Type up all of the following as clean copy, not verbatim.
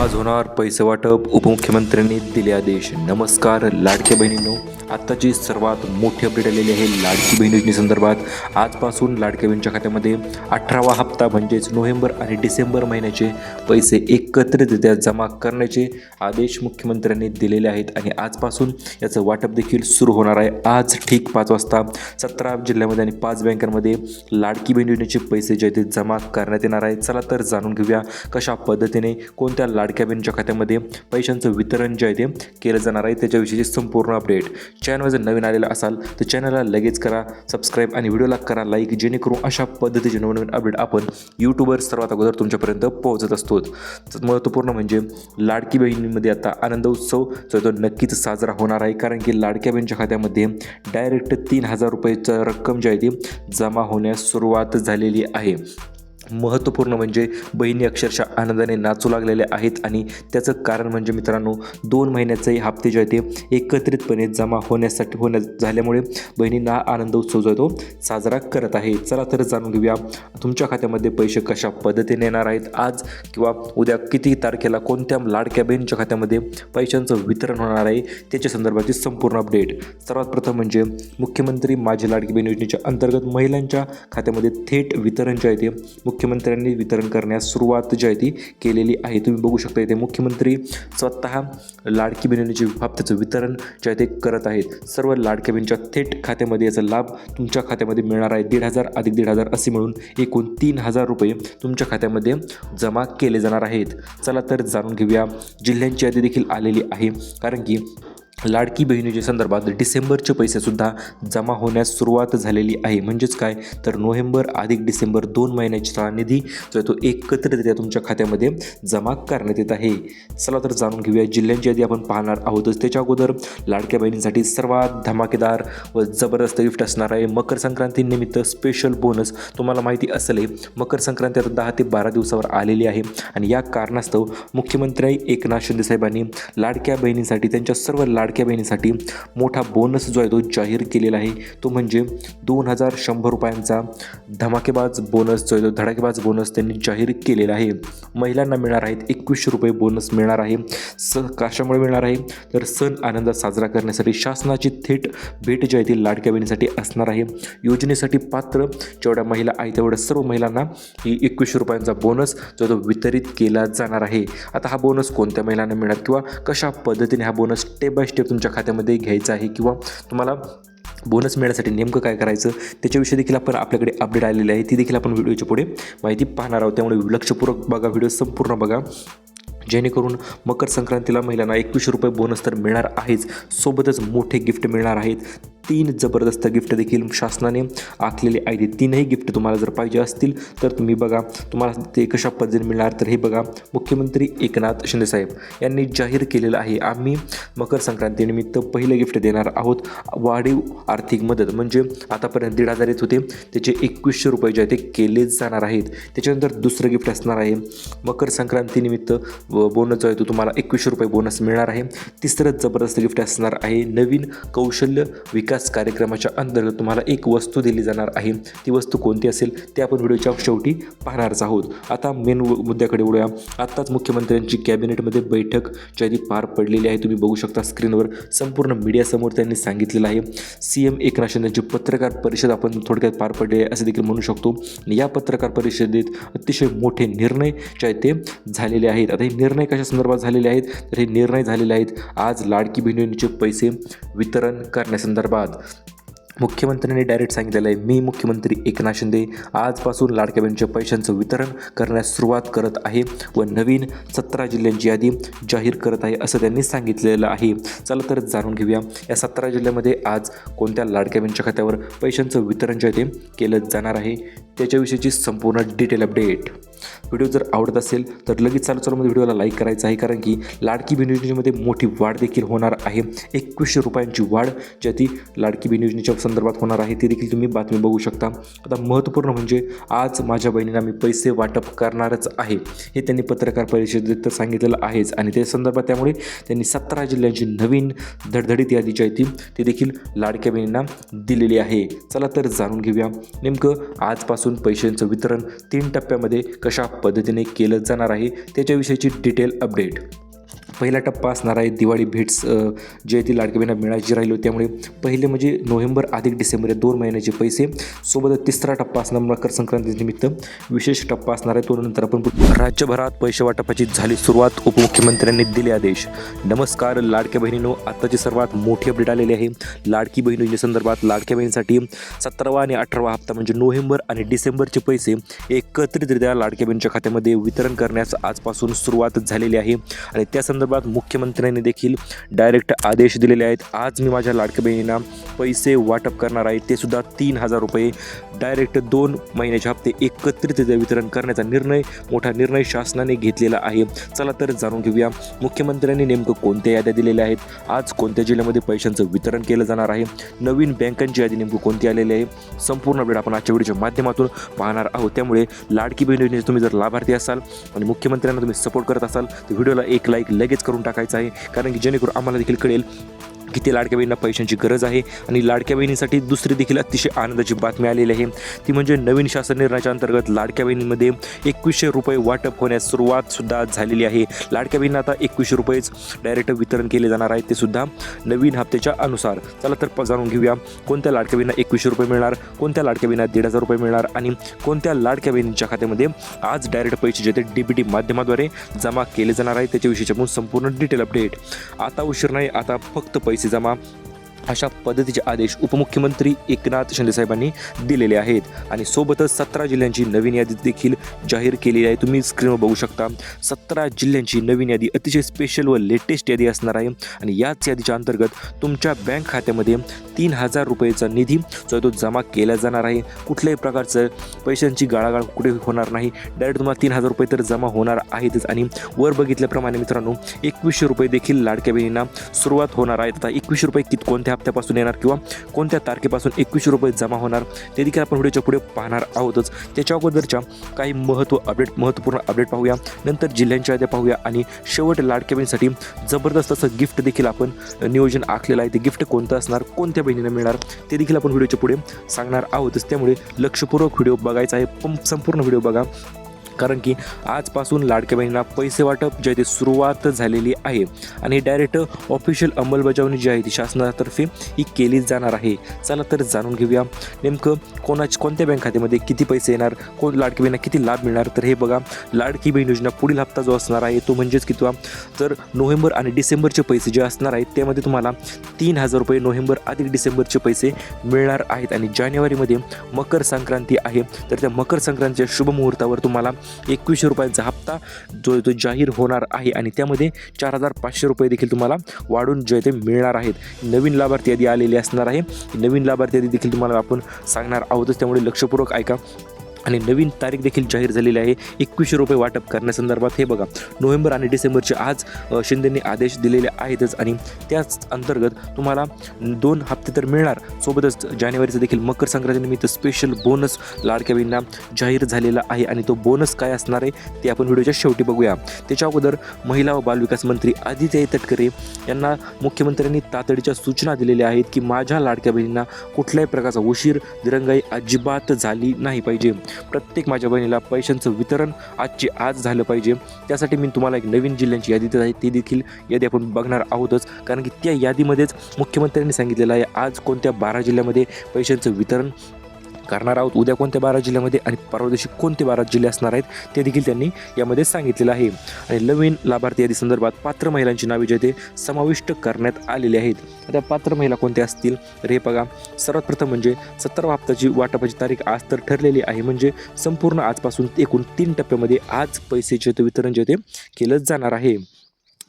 आज होणार पैसे वाटप, उपमुख्यमंत्र्यांनी दिले आदेश. नमस्कार लाडक्या बहिणींनो, आत्ताची सर्वात मोठी अपडेट आलेली आहे लाडकी बहीण योजनेसंदर्भात. आजपासून लाडक्या बहिणीच्या खात्यामध्ये 18वा हप्ता म्हणजेच नोव्हेंबर आणि डिसेंबर महिन्याचे पैसे एकत्रितरित्या जमा करण्याचे आदेश मुख्यमंत्र्यांनी दिलेले आहेत आणि आजपासून याचं वाटप देखील सुरू होणार आहे. आज ठीक 5 वाजता 17 जिल्ह्यामध्ये आणि 5 बँकांमध्ये लाडकी बहीण योजनेचे पैसे जे ते जमा करण्यात येणार आहेत. चला तर जाणून घेऊया कशा पद्धतीने कोणत्या लाडक्या बहिणीच्या खात्यामध्ये पैशांचं वितरण जे आहे ते केलं जाणार आहे त्याच्याविषयीची संपूर्ण अपडेट. चॅनल जर नवीन आलेला असाल तर चॅनलला लगेच करा सबस्क्राईब आणि व्हिडिओला करा लाईक, जेणेकरून अशा पद्धतीचे नवनवीन अपडेट आपण यूट्यूबवर सर्वात अगोदर तुमच्यापर्यंत पोहोचत असतो. महत्त्वपूर्ण म्हणजे लाडकी बहिणीमध्ये आता आनंद उत्सव जो तो नक्कीच साजरा होणार आहे, कारण की लाडक्या बहिणीच्या खात्यामध्ये डायरेक्ट 3,000 रुपयेचं रक्कम जी आहे ती जमा होण्यास सुरुवात झालेली आहे. महत्त्वपूर्ण म्हणजे बहिणी अक्षरशः आनंदाने नाचू लागलेल्या आहेत आणि त्याचं कारण म्हणजे मित्रांनो 2 महिन्याचेही हप्ते जे आहे ते एकत्रितपणे जमा झाल्यामुळे बहिणींना आनंद उत्सव जो आहे तो साजरा करत आहे. चला तर जाणून घेऊया तुमच्या खात्यामध्ये पैसे कशा पद्धतीने येणार आहेत, आज किंवा उद्या किती तारखेला कोणत्या लाडक्या बहिणीच्या खात्यामध्ये पैशांचं वितरण होणार आहे त्याच्या संदर्भाची संपूर्ण अपडेट. सर्वात प्रथम म्हणजे मुख्यमंत्री माझी लाडकी बहीण योजनेच्या अंतर्गत महिलांच्या खात्यामध्ये थेट वितरण जे आहे ते मुख्यमंत्र्यांनी वितरण करण्यास सुरुवात जी आहे ती केलेली आहे. तुम्ही बघू शकता इथे मुख्यमंत्री स्वतः लाडकी बहिणीचे हप्त्याचं वितरण जे आहे ते करत आहेत. सर्व लाडक्या बहिणीच्या थेट खात्यामध्ये याचा लाभ तुमच्या खात्यामध्ये मिळणार आहे. 1,500 अधिक 1,500 असे मिळून एकूण 3,000 रुपये तुमच्या खात्यामध्ये जमा केले जाणार आहेत. चला तर जाणून घेऊया जिल्ह्यांची यादी देखील आलेली आहे, कारण की लाडकी बहिणीच्या संदर्भात डिसेंबरचे पैसेसुद्धा जमा होण्यास सुरुवात झालेली आहे. म्हणजेच काय तर नोव्हेंबर अधिक डिसेंबर 2 महिन्याचा निधी जो आहे तो एकत्रितरित्या तुमच्या खात्यामध्ये जमा करण्यात येत आहे. चला तर जाणून घेऊया जिल्ह्यांची यादी आपण पाहणार आहोतच. त्याच्या अगोदर लाडक्या बहिणींसाठी सर्वात धमाकेदार व जबरदस्त गिफ्ट असणार आहे मकर संक्रांतीनिमित्त स्पेशल बोनस. तुम्हाला माहिती असेल मकर संक्रांती आता 10 ते 12 दिवसावर आलेली आहे आणि या कारणास्तव मुख्यमंत्री एकनाथ शिंदे साहेबांनी लाडक्या बहिणींसाठी त्यांच्या सर्व लाडक्या बहिणीसाठी मोठा बोनस जो आहे तो जाहीर केलेला आहे. तो म्हणजे 2,100 रुपयांचा धमाकेबाज बोनस जो आहे तो धडाकेबाज बोनस त्यांनी जाहीर केलेला आहे. महिलांना मिळणार आहेत 2100 रुपये बोनस मिळणार आहे. कशामुळे मिळणार आहे तर सण आनंदात साजरा करण्यासाठी शासनाची थेट भेट जी आहे ती लाडक्या बहिणीसाठी असणार आहे. योजनेसाठी पात्र जेवढ्या महिला आहेत तेवढ्या सर्व महिलांना ही 2100 रुपयांचा बोनस जो तो वितरित केला जाणार आहे. आता हा बोनस कोणत्या महिलांना मिळणार किंवा कशा पद्धतीने हा बोनस स्टेप बाय स्टेप तुमच्या खात्यामध्ये घ्यायचं आहे किंवा तुम्हाला बोनस मिळण्यासाठी नेमकं काय करायचं त्याच्याविषयी देखील आपण आपल्याकडे अपडेट आलेली आहे. ती देखील आपण व्हिडिओच्या पुढे माहिती पाहणार आहोत. त्यामुळे लक्षपूर्वक बघा, व्हिडिओ संपूर्ण बघा, जेणेकरून मकर संक्रांतीला महिलांना 2100 रुपये बोनस तर मिळणार आहेच, सोबतच मोठे गिफ्ट मिळणार आहेत. 3 जबरदस्त गिफ्ट देखील शासनाने आखलेले आहेत. 3ही गिफ्ट तुम्हाला जर पाहिजे असतील तर तुम्ही बघा तुम्हाला ते कशा पद्धतीने मिळणार. तर हे बघा मुख्यमंत्री एकनाथ शिंदे साहेब यांनी जाहीर केलेलं आहे, आम्ही मकर संक्रांतीनिमित्त पहिले गिफ्ट देणार आहोत वाढीव आर्थिक मदत. म्हणजे आतापर्यंत 1,500 येत होते त्याचे 2100 रुपये जे आहे ते केले जाणार आहेत. त्याच्यानंतर दुसरं गिफ्ट असणार आहे मकर संक्रांतीनिमित्त बोनस जो आहे तो तुम्हाला 2100 रुपये बोनस मिळणार आहे. तिसरं जबरदस्त गिफ्ट असणार आहे नवीन कौशल्य विकास कार्यक्रमाच्या अंतर्गत तुम्हाला एक वस्तू दिली जाणार आहे. ती वस्तू कोणती असेल ते आपण व्हिडिओच्या शेवटी पाहणारच आहोत. आता मेन मुद्द्याकडे वळूया. आत्ताच मुख्यमंत्र्यांची कॅबिनेटमध्ये बैठक जी आहे ती पार पडलेली आहे. तुम्ही बघू शकता स्क्रीनवर संपूर्ण मीडियासमोर त्यांनी सांगितलेलं आहे. CM एकनाथ शिंदेची पत्रकार परिषद आपण थोडक्यात पार पडली आहे असे देखील म्हणू शकतो. या पत्रकार परिषदेत अतिशय मोठे निर्णय जे आहेत ते झालेले आहेत. आता हे निर्णय कशा संदर्भात झालेले आहेत तर हे निर्णय झालेले आहेत आज लाडकी बहिणींचे पैसे वितरण करण्यासंदर्भात. मुख्यमंत्र्यांनी डायरेक्ट सांगितलेलं आहे, मी मुख्यमंत्री एकनाथ शिंदे आजपासून लाडक्या बहिणीच्या पैशांचं वितरण करण्यास सुरुवात करत आहे व नवीन 17 जिल्ह्यांची यादी जाहीर करत आहे असं त्यांनी सांगितलेलं आहे. चला तर जाणून घेऊया या 17 जिल्ह्यामध्ये आज कोणत्या लाडक्या बहिणीच्या खात्यावर पैशांचं वितरण जे आहे ते केलं जाणार आहे त्याच्याविषयीची संपूर्ण डिटेल अपडेट. व्हिडिओ जर आवडत असेल तर लगेच चालूमध्ये व्हिडिओला लाईक करायचं आहे, कारण की लाडकी बहीण योजनेमध्ये मोठी वाढ देखील होणार आहे. 2100 रुपयांची वाढ जी ती लाडकी बहीण योजनेच्या संदर्भात होणार आहे ती देखील तुम्ही बातमी बघू शकता. आता महत्त्वपूर्ण म्हणजे आज माझ्या बहिणींना मी पैसे वाटप करणारच आहे हे त्यांनी पत्रकार परिषदेत तर सांगितलेलं आहेच आणि त्या संदर्भात त्यामुळे त्यांनी 17 जिल्ह्यांची नवीन धडधडीत यादी जी आहे ती देखील लाडक्या बहिणींना दिलेली आहे. चला तर जाणून घेऊया नेमकं आजपासून आजपासून पैशांचं वितरण 3 टप्प्यामध्ये कशा पद्धतीने केलं जाणार आहे त्याच्याविषयीची डिटेल अपडेट. पहिला टप्पा असणार आहे दिवाळी भेट्स जे ती लाडक्या बहिणींना मिळायची राहिलो, त्यामुळे पहिले म्हणजे नोव्हेंबर अधिक डिसेंबर या 2 महिन्याचे पैसे. सोबतच तिसरा टप्पा असणार मकर संक्रांतीनिमित्त विशेष टप्पा असणार आहे. तो नंतर आपण राज्यभरात पैसे वाटपाची झाली सुरुवात, उपमुख्यमंत्र्यांनी दिले आदेश. नमस्कार लाडक्या बहिणींनो, आत्ताची सर्वात मोठी अपडेट आलेली आहे. लाडकी बहीण योजनेसंदर्भात लाडक्या बहिणींसाठी 17वा आणि 18वा हप्ता म्हणजे नोव्हेंबर आणि डिसेंबरचे पैसे एकत्रितरित्या लाडक्या बहिणींच्या खात्यामध्ये वितरण करण्यास आजपासून सुरुवात झालेली आहे आणि त्या संदर्भात मुख्यमंत्र्यांनी देखील डायरेक्ट आदेश दिलेले आहेत. आज मी माझ्या लाडक्या बहिणींना पैसे वाटप करणार आहे, ते सुद्धा 3,000 रुपये डायरेक्ट 2 महिन्याचे हप्ते एकत्रितरित्या वितरण करण्याचा मोठा निर्णय शासनाने घेतलेला आहे. चला तर जाणून घेऊया मुख्यमंत्र्यांनी नेमकं कोणत्या याद्या दिलेल्या आहेत, आज कोणत्या जिल्ह्यामध्ये पैशांचं वितरण केलं जाणार आहे, नवीन बँकांची यादी नेमकं कोणती आलेली आहे. संपूर्ण अपडेट आपण आजच्या व्हिडिओच्या माध्यमातून पाहणार आहोत. त्यामुळे लाडकी बहीण योजनेचे तुम्ही जर लाभार्थी असाल आणि मुख्यमंत्र्यांना तुम्ही सपोर्ट करत असाल तर व्हिडिओला एक लाईक लगेच करून टाकायचं आहे, कारण की जेणेकरून आम्हाला देखील कळेल किती लाडक्या बहिणींना पैशांची गरज आहे. आणि लाडक्या बहिणीसाठी दुसरी देखील अतिशय आनंदाची बातमी आलेली आहे, ती म्हणजे नवीन शासन निर्णयाच्या अंतर्गत लाडक्या बहिणींमध्ये 2100 रुपये वाटप होण्यास सुरुवात सुद्धा झालेली आहे. लाडक्या बहिणींना आता 2100 रुपयेच डायरेक्ट वितरण केले जाणार आहे, ते सुद्धा नवीन हप्त्याच्या अनुसार. चला तर जाणून घेऊया कोणत्या लाडक्या बहिणींना 2100 रुपये मिळणार, कोणत्या लाडक्या बहिणींना 1,500 रुपये मिळणार आणि कोणत्या लाडक्या बहिणींच्या खात्यामध्ये आज डायरेक्ट पैसे जे ते डीबीटी माध्यमाद्वारे जमा केले जाणार आहे त्याच्याविषयीची संपूर्ण डिटेल अपडेट. आता उशीर नाही, आता फक्त पैसे जमा, अशा पद्धतीचे आदेश उपमुख्यमंत्री एकनाथ शिंदे साहेबांनी दिलेले आहेत. आणि सोबतच 17 जिल्ह्यांची नवीन यादी देखील जाहीर केलेली आहे. तुम्ही स्क्रीनवर बघू शकता 17 जिल्ह्यांची नवीन यादी, अतिशय स्पेशल व लेटेस्ट यादी असणार आहे. आणि याच यादीच्या अंतर्गत तुमच्या बँक खात्यामध्ये 3,000 रुपयेचा निधी जो तो जमा केला जाणार आहे. कुठल्याही प्रकारचं पैशांची गाळागाळ कुठे होणार नाही, डायरेक्ट तुम्हाला 3,000 रुपये तर जमा होणार आहेतच. आणि वर बघितल्याप्रमाणे मित्रांनो 2100 रुपये देखील लाडक्या बहिणींना सुरुवात होणार आहे. आता 2100 रुपये कोणत्या हप्त्यापासून येणार किंवा कोणत्या तारखेपासून 2100 रुपये जमा होणार ते देखील आपण व्हिडिओच्या पुढे पाहणार आहोतच. त्याच्या अगोदरच्या काही महत्त्वपूर्ण अपडेट पाहूया, नंतर जिल्ह्यांच्या याद्या पाहूया आणि शेवट लाडक्या बहिणीसाठी जबरदस्त असं गिफ्ट देखील आपण नियोजन आखलेलं आहे. ते गिफ्ट कोणतं असणार, कोणत्या बहिणींना मिळणार ते देखील आपण व्हिडिओच्या पुढे सांगणार आहोतच. त्यामुळे लक्षपूर्वक व्हिडिओ बघायचा आहे, पण संपूर्ण व्हिडिओ बघा, कारण की आजपासून लाडक्या बहिणींना पैसे वाटप जे ते सुरुवात झालेली आहे आणि डायरेक्ट ऑफिशियल अंमलबजावणी जी आहे ती शासनातर्फे ही केली जाणार आहे. चला तर जाणून घेऊया नेमकं कोणत्या बँक खात्यामध्ये किती पैसे येणार, कोण लाडकी बहिणींना किती लाभ मिळणार. तर हे बघा, लाडकी बहीण योजना पुढील हप्ता जो असणार आहे तो म्हणजेच की तर नोव्हेंबर आणि डिसेंबरचे पैसे जे असणार आहेत त्यामध्ये तुम्हाला 3,000 रुपये नोव्हेंबर अधिक डिसेंबरचे पैसे मिळणार आहेत. आणि जानेवारीमध्ये मकर संक्रांती आहे, तर त्या मकर संक्रांतीच्या शुभ मुहूर्तावर तुम्हाला 2100 रुपयांचा हप्ता जो तो जाहीर होणार आहे आणि त्यामध्ये 4,500 रुपये देखील तुम्हाला वाढून जे ते मिळणार आहेत. नवीन लाभार्थी यादी आलेली असणार आहे, नवीन लाभार्थी यादी देखील तुम्हाला आपण सांगणार आहोतच, त्यामुळे लक्षपूर्वक ऐका. आणि नवीन तारीख देखील जाहीर झालेली आहे 2100 रुपये वाटप करण्यासंदर्भात. हे बघा, नोव्हेंबर आणि डिसेंबरचे आज शिंदेंनी आदेश दिलेले आहेतच आणि त्याच अंतर्गत तुम्हाला 2 हप्ते तर मिळणार. सोबतच जानेवारीचं देखील मकर संक्रांतीनिमित्त स्पेशल बोनस लाडक्या बहिणींना जाहीर झालेला आहे आणि तो बोनस काय असणार आहे ते आपण व्हिडिओच्या शेवटी बघूया. त्याच्या अगोदर महिला व बालविकास मंत्री आदित्य तटकरे यांना मुख्यमंत्र्यांनी तातडीच्या सूचना दिलेल्या आहेत की माझ्या लाडक्या बहिणींना कुठल्याही प्रकारचा उशीर दिरंगाई अजिबात झाली नाही पाहिजे. प्रत्येक माझ्या बहिणीला पैशांचं वितरण आजचे आज झालं पाहिजे. त्यासाठी मी तुम्हाला एक नवीन जिल्ह्यांची यादी देत आहे, ती देखील यादी आपण बघणार आहोतच, कारण की त्या यादीमध्येच मुख्यमंत्र्यांनी सांगितलेलं आहे आज कोणत्या 12 जिल्ह्यामध्ये पैशांचं वितरण करणार आहोत, उद्या कोणत्या 12 जिल्ह्यामध्ये आणि परवा दिवशी कोणते 12 जिल्हे असणार आहेत ते देखील त्यांनी यामध्ये सांगितलेलं आहे. आणि नवीन लाभार्थी यादी संदर्भात पात्र महिलांची नावे जे ते समाविष्ट करण्यात आलेली आहेत. आता पात्र महिला कोणत्या असतील तर हे बघा, सर्वात प्रथम म्हणजे 17वा हप्त्याची वाटपाची तारीख आज तर ठरलेली आहे, म्हणजे संपूर्ण आजपासून एकूण 3 टप्प्यामध्ये आज पैसेचे वितरण जे ते केलं जाणार आहे.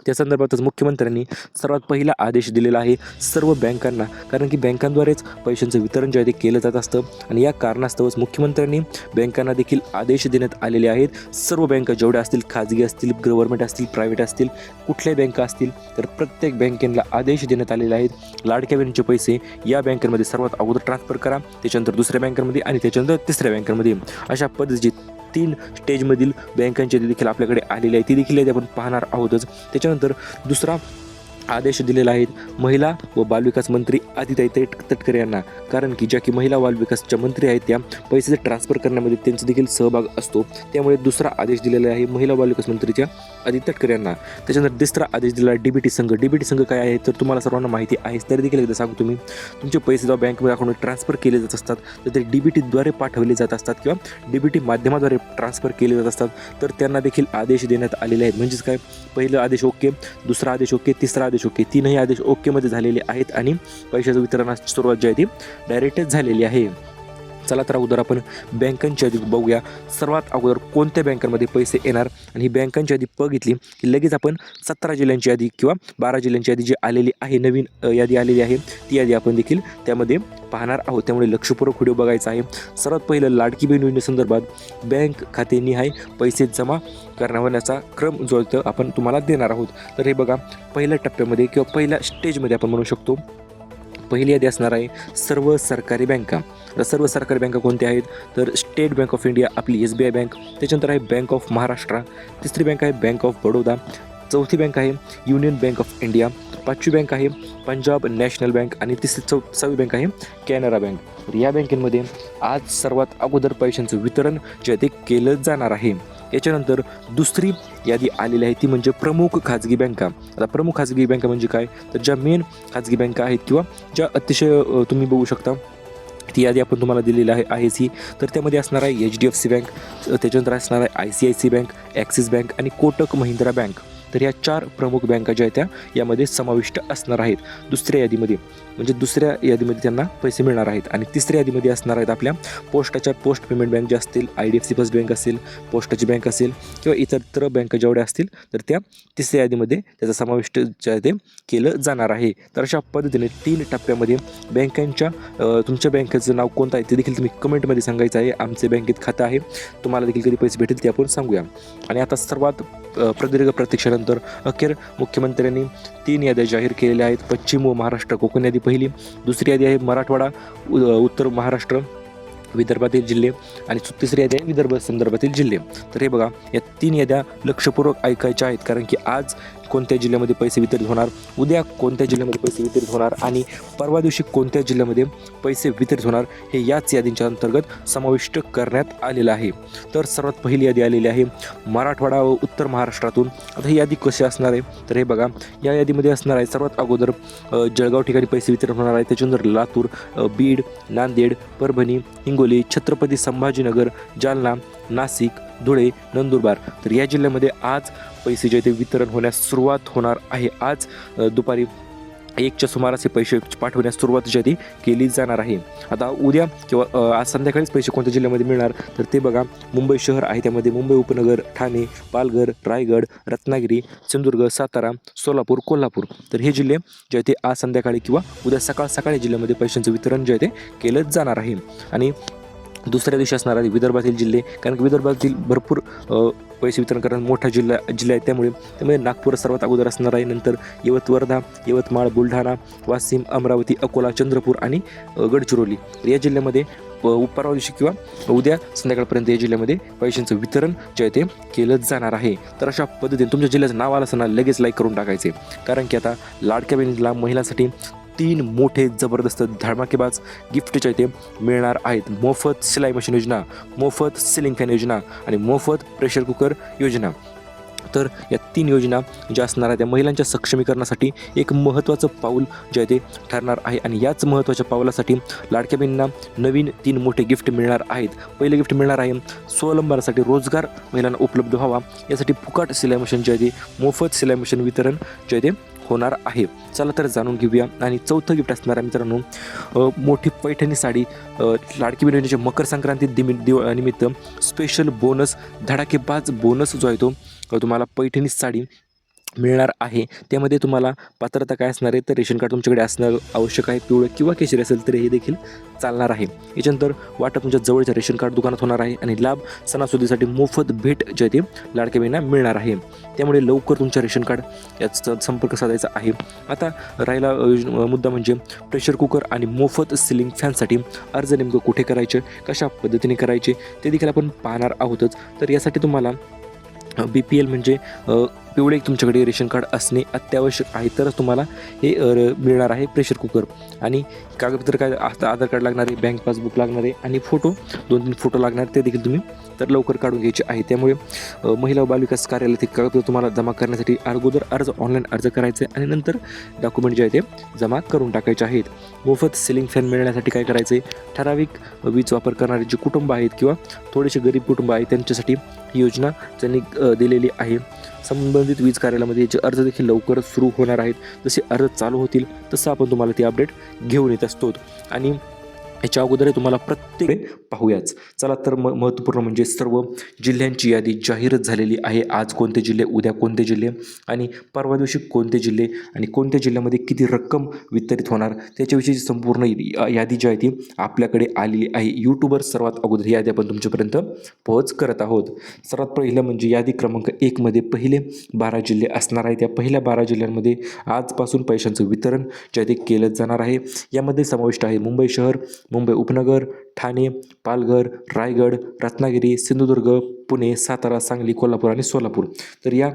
त्या संदर्भातच मुख्यमंत्र्यांनी सर्वात पहिला आदेश दिलेला आहे सर्व बँकांना, कारण की बँकांद्वारेच पैशांचं वितरण जे आहे ते केलं जात असतं आणि या कारणास्तवच मुख्यमंत्र्यांनी बँकांना देखील आदेश देण्यात आलेले आहेत. सर्व बँका जेवढ्या असतील, खाजगी असतील, गव्हर्नमेंट असतील, प्रायव्हेट असतील, कुठल्याही बँका असतील तर प्रत्येक बँकेला आदेश देण्यात आलेले आहेत. लाडक्या बहिणीचे पैसे या बँकांमध्ये सर्वात अगोदर ट्रान्सफर करा, त्याच्यानंतर दुसऱ्या बँकांमध्ये आणि त्याच्यानंतर तिसऱ्या बँकांमध्ये. अशा पद्धतीची 3 स्टेजमधील बँकांची देखील आपल्याकडे आलेली आहे, ती देखील आपण पाहणार आहोतच. त्याच्यानंतर दुसरा आदेश दिलेला आहे महिला व बालविकास मंत्री आदिताई तटकरे यांना, कारण की ज्या की महिला बालविकासच्या मंत्री आहेत त्या पैसे ट्रान्सफर करण्यामध्ये त्यांचा देखील सहभाग असतो. त्यामुळे दुसरा आदेश दिलेला आहे महिला बालविकास मंत्रीच्या आदिती तटकरे यांना. त्याच्यानंतर तिसरा आदेश दिला डीबीटी संघ. डीबीटी संघ काय आहे तर तुम्हाला सर्वांना माहिती आहे, तरी देखील एकदा सांगतो मी. तुमचे पैसे जेव्हा बँकेमध्ये अकाउंटमध्ये ट्रान्सफर केले जात असतात तर ते डीबीटीद्वारे पाठवले जात असतात किंवा डीबीटी माध्यमाद्वारे ट्रान्सफर केले जात असतात, तर त्यांना देखील आदेश देण्यात आलेले आहेत. म्हणजेच काय, पहिला आदेश ओके, दुसरा आदेश ओके, तिसरा आदेश ओके, तीनही आदेश ओकेमध्ये झालेले आहेत आणि पैशाचं वितरणाची सुरुवात जी आहे ती डायरेक्टच झालेली आहे. चला तर अगोदर आपण बँकांची यादी बघूया. सर्वात अगोदर कोणत्या बँकांमध्ये पैसे येणार, आणि ही बँकांची यादी बघितली की लगेच आपण 17 जिल्ह्यांची यादी किंवा 12 जिल्ह्यांची यादी जी आलेली आहे, नवीन यादी आलेली आहे, ती यादी आपण देखील त्यामध्ये पाहणार आहोत. त्यामुळे लक्षपूर्वक व्हिडिओ बघायचा आहे. सर्वात पहिलं लाडकी बहीण योजनेसंदर्भात बँक खाते निहाय पैसे जमा करण्याचा क्रम जो आहे तो आपण तुम्हाला देणार आहोत. तर हे बघा, पहिल्या टप्प्यामध्ये किंवा पहिल्या स्टेजमध्ये आपण म्हणू शकतो पहिली यादी असणार आहे सर्व सरकारी बँका. तर सर्व सरकारी बँका कोणत्या आहेत तर स्टेट बँक ऑफ इंडिया, आपली SBI बँक, त्याच्यानंतर आहे बँक ऑफ महाराष्ट्र, तिसरी बँक आहे बँक ऑफ बडोदा, चौथी बँक आहे युनियन बँक ऑफ इंडिया, पाचवी बँक आहे पंजाब नॅशनल बँक आणि सहावी बँक आहे कॅनरा बँक. तर या बँकेमध्ये आज सर्वात अगोदर पैशांचं वितरण जे आहे ते केलं जाणार आहे. याच्यानंतर दुसरी यादी आलेली आहे ती म्हणजे प्रमुख खाजगी बँका. आता प्रमुख खाजगी बँका म्हणजे काय तर ज्या मेन खाजगी बँका आहेत किंवा ज्या अतिशय तुम्ही बघू शकता, ती यादी आपण तुम्हाला दिलेली आहे ही. तर त्यामध्ये असणार आहे HDFC बँक, त्याच्यानंतर असणार आहे ICICI बँक, ॲक्सिस बँक आणि कोटक महिंद्रा बँक. तर या 4 प्रमुख बँका ज्या आहेत त्या यामध्ये समाविष्ट असणार आहेत दुसऱ्या यादीमध्ये. म्हणजे दुसऱ्या यादीमध्ये त्यांना पैसे मिळणार आहेत. आणि तिसऱ्या यादीमध्ये असणार आहेत आपल्या पोस्ट पेमेंट बँक ज्या असतील, IDFC फर्स्ट बँक असेल, पोस्टाची बँक असेल किंवा इतर बँका जेवढ्या असतील तर त्या तिसऱ्या यादीमध्ये त्याचा समाविष्ट जे आहे ते केलं जाणार आहे. तर अशा पद्धतीने 3 टप्प्यामध्ये बँकांच्या तुमच्या बँकेचं नाव कोणतं आहे ते देखील तुम्ही कमेंटमध्ये सांगायचं आहे. आमचे बँकेत खातं आहे, तुम्हाला देखील कधी पैसे भेटेल ते आपण सांगूया. आणि आता सर्वात प्रदीर्घ प्रतीक्षेनंतर अखेर मुख्यमंत्र्यांनी 3 याद्या जाहीर केलेल्या आहेत. पश्चिम व महाराष्ट्र कोकण यादी पहिली, दुसरी यादी आहे मराठवाडा, उत्तर महाराष्ट्र, विदर्भातील जिल्हे आणि तिसरी यादी आहे विदर्भ संदर्भातील जिल्हे. तर हे बघा, या 3 याद्या लक्षपूर्वक ऐकायच्या आहेत, कारण की आज कोणत्या जिल्ह्यामध्ये पैसे वितरित होणार, उद्या कोणत्या जिल्ह्यामध्ये पैसे वितरित होणार आणि परवा दिवशी कोणत्या जिल्ह्यामध्ये पैसे वितरित होणार हे याच यादींच्या अंतर्गत समाविष्ट करण्यात आलेलं आहे. तर सर्वात पहिली यादी आलेली आहे मराठवाडा व उत्तर महाराष्ट्रातून. आता ही यादी कशी असणार आहे तर हे बघा, या यादीमध्ये असणार आहे सर्वात अगोदर जळगाव ठिकाणी पैसे वितरित होणार आहे, त्याच्यानंतर लातूर, बीड, नांदेड, परभणी, हिंगोली, छत्रपती संभाजीनगर, जालना, नाशिक, धुळे, नंदुरबार. तर या जिल्ह्यामध्ये आज पैसे जे ते वितरण होण्यास सुरुवात होणार आहे. आज दुपारी 1च्या सुमारास हे पैसे पाठवण्यास सुरुवात जी ती केली जाणार आहे. आता उद्या किंवा आज संध्याकाळीच पैसे कोणत्या जिल्ह्यामध्ये मिळणार तर ते बघा, मुंबई शहर आहे, त्यामध्ये मुंबई उपनगर, ठाणे, पालघर, रायगड, रत्नागिरी, सिंधुदुर्ग, सातारा, सोलापूर, कोल्हापूर. तर हे जिल्हे जे आहे ते आज संध्याकाळी किंवा उद्या सकाळी जिल्ह्यामध्ये पैशांचं वितरण जे आहे ते केलं जाणार आहे. आणि दुसऱ्या दिवशी असणार आहे विदर्भातील जिल्हे, कारण की विदर्भातील भरपूर पैसे वितरण करणारा मोठा जिल्हा आहे, त्यामुळे नागपूर सर्वात अगोदर असणार आहे. नंतर वर्धा, यवतमाळ, बुलढाणा, वाशिम, अमरावती, अकोला, चंद्रपूर आणि गडचिरोली. या जिल्ह्यामध्ये परवा दिवशी किंवा उद्या संध्याकाळपर्यंत या जिल्ह्यामध्ये पैशांचं वितरण जे आहे ते केलं जाणार आहे. तर अशा पद्धतीने तुमच्या जिल्ह्याचं नाव आलं असताना लगेच लाईक करून टाकायचे, कारण की आता लाडक्या बहिणीला महिलांसाठी 3 मोठे जबरदस्त धमाकेबाज गिफ्ट जे ते मिळणार आहेत. मोफत सिलाई मशीन योजना, मोफत सिलिंग फॅन योजना आणि मोफत प्रेशर कुकर योजना. तर या 3 योजना ज्या असणार आहेत त्या महिलांच्या सक्षमीकरणासाठी एक महत्त्वाचं पाऊल जे आहे ते ठरणार आहे. आणि याच महत्त्वाच्या पाऊलासाठी लाडक्या बहिणींना नवीन 3 मोठे गिफ्ट मिळणार आहेत. पहिले गिफ्ट मिळणार आहे स्वावलंबनासाठी रोजगार महिलांना उपलब्ध व्हावा यासाठी फुकट सिलाई मशीन जे आहे ते मोफत सिलाई मशीन वितरण जे आहे ते होणार आहे. चला तर जाणून घेऊया. आणि चौथं गिफ्ट असणार आहे मित्रांनो, मोठी पैठणी साडी. लाडकी बहीण योजनेच्या मकर संक्रांती निमित्त स्पेशल बोनस, धडाकेबाज बोनस जो आहे तो तुम्हाला पैठणी साडी मिळणार आहे. त्यामध्ये तुम्हाला पात्रता काय असणार आहे तर रेशन कार्ड तुमच्याकडे असणं आवश्यक आहे. पिवळं किंवा केशरी असेल तर हे देखील चालणार आहे. याच्यानंतर वाटप तुमच्या जवळच्या रेशन कार्ड दुकानात होणार आहे. आणि लाभ सणासुदीसाठी मोफत भेट जे आहे ते लाडक्या बहिणींना मिळणार आहे. त्यामुळे लवकर तुमच्या रेशन कार्ड याचा संपर्क साधायचा आहे. आता राहिला मुद्दा म्हणजे प्रेशर कुकर आणि मोफत सिलिंग फॅनसाठी अर्ज नेमकं कुठे करायचे, कशा पद्धतीने करायचे ते देखील आपण पाहणार आहोतच. तर यासाठी तुम्हाला BPL म्हणजे पिवळे तुमच्याकडे रेशन कार्ड असणे अत्यावश्यक आहे, तरच तुम्हाला हे मिळणार आहे प्रेशर कुकर. आणि कागदपत्र काय आता आधार कार्ड लागणार आहे, बँक पासबुक लागणार आहे आणि फोटो 2-3 फोटो लागणार, ते देखील तुम्ही तर लवकर काढून घ्यायचे आहे. त्यामुळे महिला व बालविकास कार्यालयात हे कागदपत्र तुम्हाला जमा करण्यासाठी अगोदर ऑनलाईन अर्ज करायचे आणि नंतर डॉक्युमेंट जे आहे ते जमा करून टाकायचे आहेत. मोफत सिलिंग फॅन मिळण्यासाठी काय करायचं आहे, ठराविक वीज वापर करणारे जे कुटुंब आहेत किंवा थोडेसे गरीब कुटुंब आहेत त्यांच्यासाठी ही योजना त्यांनी दिलेली आहे. संबंधित वीज कार्यालयामध्ये याचे अर्ज देखील लवकरच सुरू होणार आहेत. जसे अर्ज चालू होतील तसं आपण तुम्हाला ती अपडेट घेऊन येत असतो. आणि याच्या अगोदर तुम्हाला प्रत्येक पाहूयाच. चला तर महत्त्वपूर्ण म्हणजे सर्व जिल्ह्यांची यादी जाहीरच झालेली आहे. आज कोणते जिल्हे, उद्या कोणते जिल्हे आणि परवा दिवशी कोणते जिल्हे आणि कोणत्या जिल्ह्यामध्ये किती रक्कम वितरित होणार त्याच्याविषयीची संपूर्ण यादी जी आहे ती आपल्याकडे आलेली आहे. यूट्यूबवर सर्वात अगोदर यादी आपण तुमच्यापर्यंत पोहोच करत आहोत. सर्वात पहिलं म्हणजे यादी क्रमांक 1 मध्ये पहिले 12 जिल्हे असणार आहे. त्या पहिल्या 12 जिल्ह्यांमध्ये आजपासून पैशांचं वितरण जे आहे ते केलं जाणार आहे. यामध्ये समाविष्ट आहे मुंबई शहर, मुंबई उपनगर, ठाणे, पालघर, रायगड, रत्नागिरी, सिंधुदुर्ग, पुणे, सातारा, सांगली, कोल्हापूर आणि सोलापूर. तर या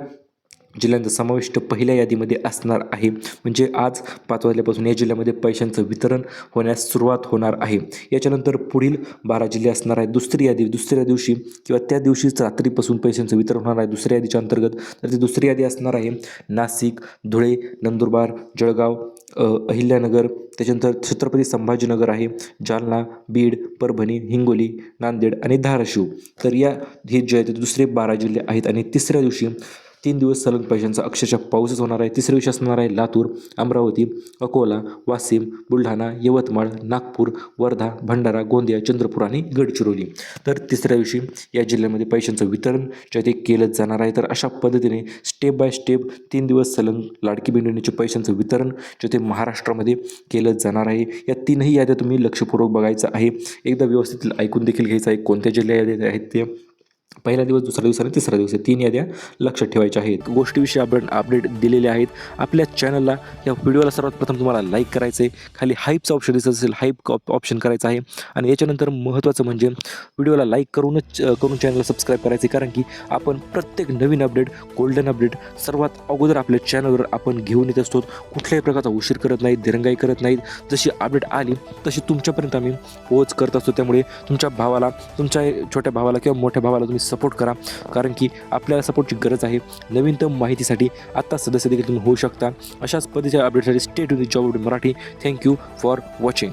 जिल्ह्यांचा समाविष्ट पहिल्या यादीमध्ये असणार आहे. म्हणजे आज 5 वाजल्यापासून या जिल्ह्यामध्ये पैशांचं वितरण होण्यास सुरुवात होणार आहे. याच्यानंतर पुढील 12 जिल्हे असणार आहेत. दुसरी यादी दुसऱ्या दिवशी किंवा त्या दिवशीच रात्रीपासून पैशांचं वितरण होणार आहे दुसऱ्या यादीच्या अंतर्गत. तर ती दुसरी यादी असणार आहे नाशिक, धुळे, नंदुरबार, जळगाव, अहिल्यानगर, त्याच्यानंतर छत्रपती संभाजीनगर आहे, जालना, बीड, परभणी, हिंगोली, नांदेड आणि धाराशिव. तर हे जे आहेत ते दुसरे 12 जिल्हे आहेत. आणि तिसऱ्या दिवशी 3 दिवस सलग पैशांचा अक्षरशः पाऊसच होणार आहे. तिसऱ्या दिवशी असणार आहे लातूर, अमरावती, अकोला, वाशिम, बुलढाणा, यवतमाळ, नागपूर, वर्धा, भंडारा, गोंदिया, चंद्रपूर आणि गडचिरोली. तर तिसऱ्या दिवशी या जिल्ह्यामध्ये पैशांचं वितरण जे ते केलं जाणार आहे. तर अशा पद्धतीने स्टेप बाय स्टेप 3 दिवस सलग लाडकी बहीण योजनेचे पैशांचं वितरण जे ते महाराष्ट्रामध्ये केलं जाणार आहे. या तीनही याद्या तुम्ही लक्षपूर्वक बघायचं आहे, एकदा व्यवस्थित ऐकून देखील घ्यायचं आहे कोणत्या जिल्ह्या याद्या आहेत ते. पहिला दिवस, दुसरा दिवस आणि तिसरा दिवस, 3 याद्या लक्षात ठेवायच्या आहेत. गोष्टीविषयी आपण अपडेट दिलेले आहेत आपल्या चॅनलला. या व्हिडिओला सर्वात प्रथम तुम्हाला लाईक करायचं आहे, खाली हाईपचा ऑप्शन दिसत असेल हाईप ऑप्शन करायचा आहे. आणि याच्यानंतर महत्त्वाचं म्हणजे व्हिडिओला लाईक करून चॅनलला सबस्क्राईब करायचे, कारण की आपण प्रत्येक नवीन अपडेट, गोल्डन अपडेट सर्वात अगोदर आपल्या चॅनलवर आपण घेऊन येत असतो. कुठल्याही प्रकारचा उशीर करत नाहीत, दिरंगाई करत नाहीत. जशी अपडेट आली तशी तुमच्यापर्यंत आम्ही पोहोच करत असतो. त्यामुळे तुमच्या भावाला, तुमच्या छोट्या भावाला किंवा मोठ्या भावाला तुम्ही सपोर्ट करा, कारण की आपल्याला सपोर्टची गरज आहे. नवीनतम माहितीसाठी आत्ता सदस्य देखील तुम्ही होऊ शकता. अशाच पद्धतीच्या अपडेटसाठी stay to the job Marathi. Thank you for watching.